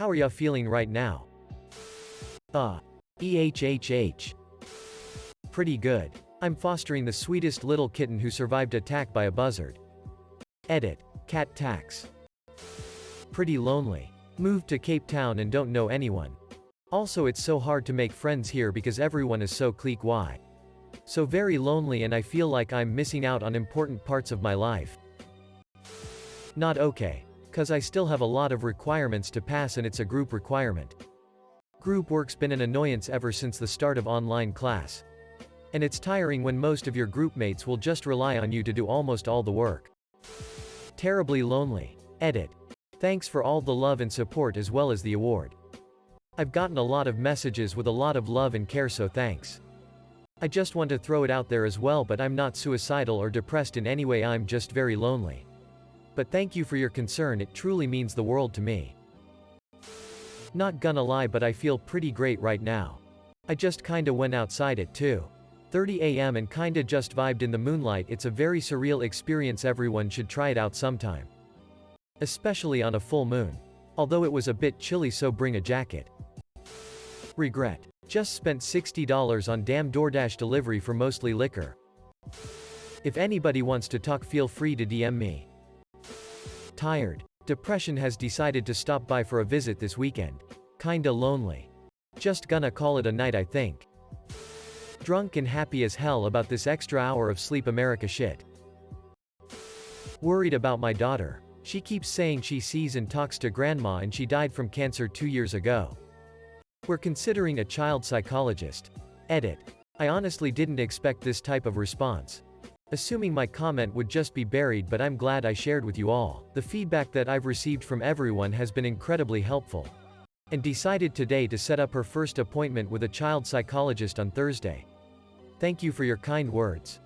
How are ya feeling right now? EHHH. Pretty good. I'm fostering the sweetest little kitten who survived attack by a buzzard. Edit. Cat tax. Pretty lonely. Moved to Cape Town and don't know anyone. Also, it's so hard to make friends here because everyone is so clique-y. So very lonely, and I feel like I'm missing out on important parts of my life. Not okay. 'Cause I still have a lot of requirements to pass, and it's a group requirement. Group work's been an annoyance ever since the start of online class. And it's tiring when most of your group mates will just rely on you to do almost all the work. Terribly lonely. Edit. Thanks for all the love and support as well as the award. I've gotten a lot of messages with a lot of love and care, so thanks. I just want to throw it out there as well, but I'm not suicidal or depressed in any way, I'm just very lonely. But thank you for your concern, it truly means the world to me. Not gonna lie, but I feel pretty great right now. I just kinda went outside at 2:30 a.m. and kinda just vibed in the moonlight. It's a very surreal experience, everyone should try it out sometime. Especially on a full moon. Although it was a bit chilly, so bring a jacket. Regret. Just spent $60 on damn DoorDash delivery for mostly liquor. If anybody wants to talk, feel free to DM me. Tired. Depression has decided to stop by for a visit this weekend. Kinda lonely. Just gonna call it a night, I think. Drunk and happy as hell about this extra hour of Sleep America shit. Worried about my daughter. She keeps saying she sees and talks to grandma, and she died from cancer 2 years ago. We're considering a child psychologist. Edit. I honestly didn't expect this type of response. Assuming my comment would just be buried, but I'm glad I shared with you all. The feedback that I've received from everyone has been incredibly helpful. And decided today to set up her first appointment with a child psychologist on Thursday. Thank you for your kind words.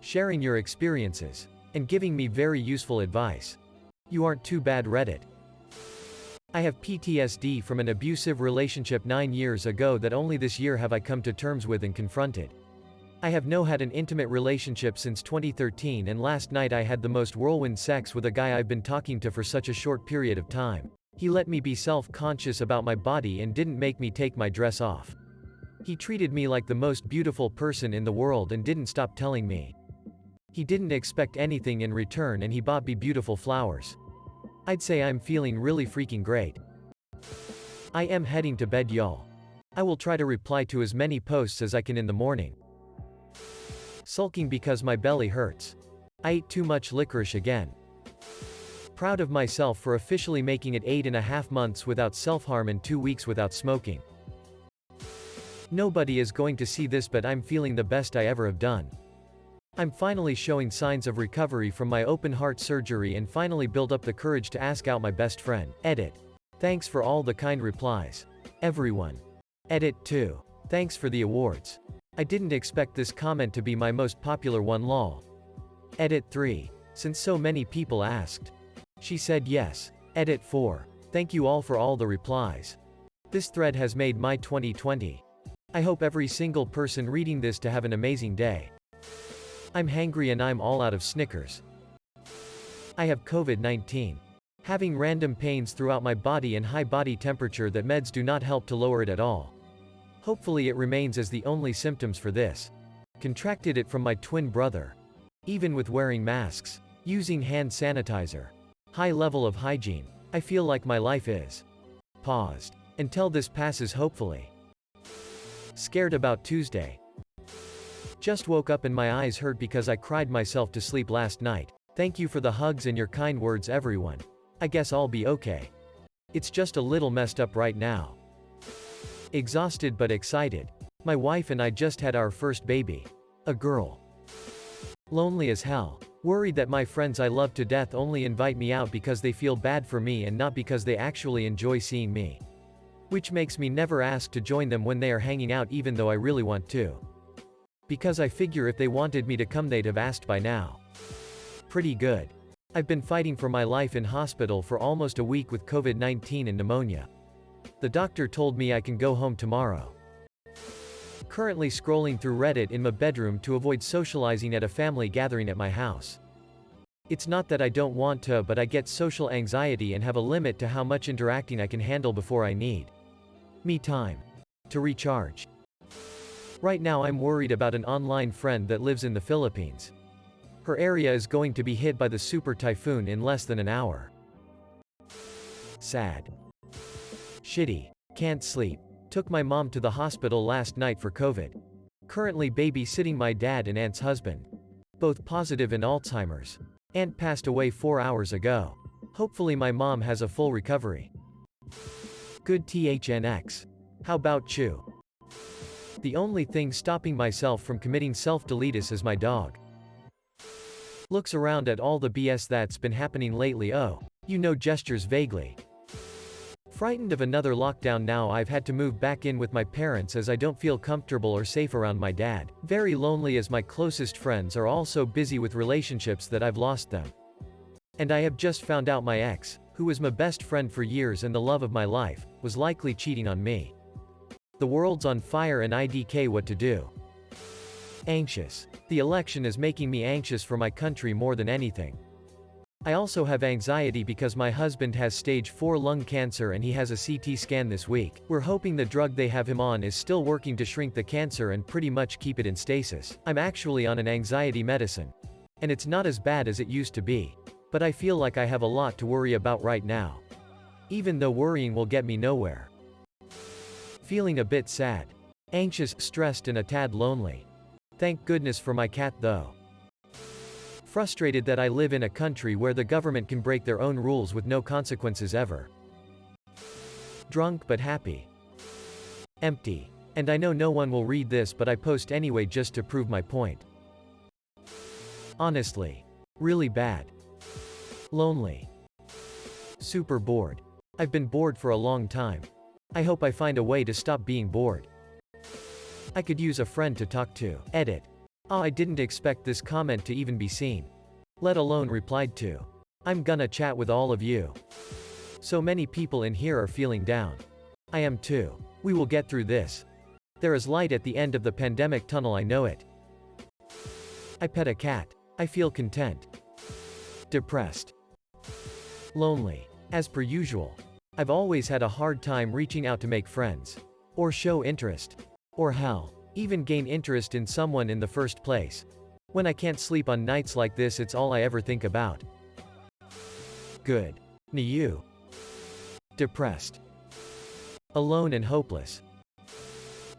Sharing your experiences. And giving me very useful advice. You aren't too bad, Reddit. I have PTSD from an abusive relationship 9 years ago that only this year have I come to terms with and confronted. I have had an intimate relationship since 2013, and last night I had the most whirlwind sex with a guy I've been talking to for such a short period of time. He let me be self-conscious about my body and didn't make me take my dress off. He treated me like the most beautiful person in the world and didn't stop telling me. He didn't expect anything in return, and he bought me beautiful flowers. I'd say I'm feeling really freaking great. I am heading to bed, y'all. I will try to reply to as many posts as I can in the morning. Sulking because my belly hurts. I ate too much licorice again. Proud of myself for officially making it 8.5 months without self-harm and 2 weeks without smoking. Nobody is going to see this, but I'm feeling the best I ever have done. I'm finally showing signs of recovery from my open heart surgery and finally build up the courage to ask out my best friend. Edit. Thanks for all the kind replies. Everyone. Edit 2. Thanks for the awards. I didn't expect this comment to be my most popular one, lol. Edit 3. Since so many people asked. She said yes. Edit 4. Thank you all for all the replies. This thread has made my 2020. I hope every single person reading this to have an amazing day. I'm hangry and I'm all out of Snickers. I have COVID-19. Having random pains throughout my body and high body temperature that meds do not help to lower it at all. Hopefully it remains as the only symptoms for this. Contracted it from my twin brother. Even with wearing masks, using hand sanitizer, high level of hygiene, I feel like my life is paused until this passes, hopefully. Scared about Tuesday. Just woke up and my eyes hurt because I cried myself to sleep last night. Thank you for the hugs and your kind words, everyone. I guess I'll be okay. It's just a little messed up right now. Exhausted but excited. My wife and I just had our first baby. A girl. Lonely as hell. Worried that my friends I love to death only invite me out because they feel bad for me and not because they actually enjoy seeing me. Which makes me never ask to join them when they are hanging out, even though I really want to. Because I figure if they wanted me to come they'd have asked by now. Pretty good. I've been fighting for my life in hospital for almost a week with COVID-19 and pneumonia. The doctor told me I can go home tomorrow. Currently scrolling through Reddit in my bedroom to avoid socializing at a family gathering at my house. It's not that I don't want to, but I get social anxiety and have a limit to how much interacting I can handle before I need me time to recharge. Right now I'm worried about an online friend that lives in the Philippines. Her area is going to be hit by the super typhoon in less than an hour. Sad. Shitty. Can't sleep. Took my mom to the hospital last night for COVID. Currently babysitting my dad and aunt's husband. Both positive in Alzheimer's. Aunt passed away 4 hours ago. Hopefully my mom has a full recovery. Good THNX. How about you? The only thing stopping myself from committing self-deletus is my dog. Looks around at all the BS that's been happening lately. Oh, gestures vaguely. Frightened of another lockdown now. I've had to move back in with my parents as I don't feel comfortable or safe around my dad. Very lonely as my closest friends are all so busy with relationships that I've lost them. And I have just found out my ex, who was my best friend for years and the love of my life, was likely cheating on me. The world's on fire and IDK what to do. Anxious. The election is making me anxious for my country more than anything. I also have anxiety because my husband has stage 4 lung cancer and he has a CT scan this week. We're hoping the drug they have him on is still working to shrink the cancer and pretty much keep it in stasis. I'm actually on an anxiety medicine. And it's not as bad as it used to be. But I feel like I have a lot to worry about right now. Even though worrying will get me nowhere. Feeling a bit sad. Anxious, stressed and a tad lonely. Thank goodness for my cat though. Frustrated that I live in a country where the government can break their own rules with no consequences ever. Drunk but happy. Empty. And I know no one will read this, but I post anyway just to prove my point. Honestly. Really bad. Lonely. Super bored. I've been bored for a long time. I hope I find a way to stop being bored. I could use a friend to talk to. Edit. Oh, I didn't expect this comment to even be seen. Let alone replied to. I'm gonna chat with all of you. So many people in here are feeling down. I am too. We will get through this. There is light at the end of the pandemic tunnel, I know it. I pet a cat. I feel content. Depressed. Lonely. As per usual. I've always had a hard time reaching out to make friends. Or show interest. Or hell, even gain interest in someone in the first place. When I can't sleep on nights like this, it's all I ever think about. Good. You. Depressed. Alone and hopeless.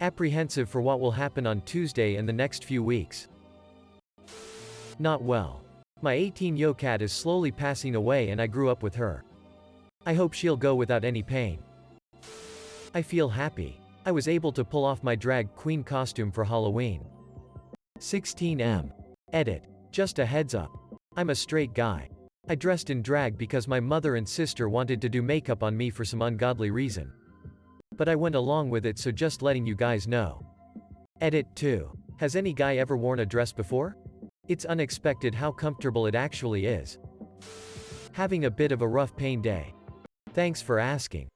Apprehensive for what will happen on Tuesday and the next few weeks. Not well. My 18-year-old cat is slowly passing away and I grew up with her. I hope she'll go without any pain. I feel happy. I was able to pull off my drag queen costume for Halloween. 16M. Edit. Just a heads up. I'm a straight guy. I dressed in drag because my mother and sister wanted to do makeup on me for some ungodly reason. But I went along with it, so just letting you guys know. Edit 2. Has any guy ever worn a dress before? It's unexpected how comfortable it actually is. Having a bit of a rough pain day. Thanks for asking.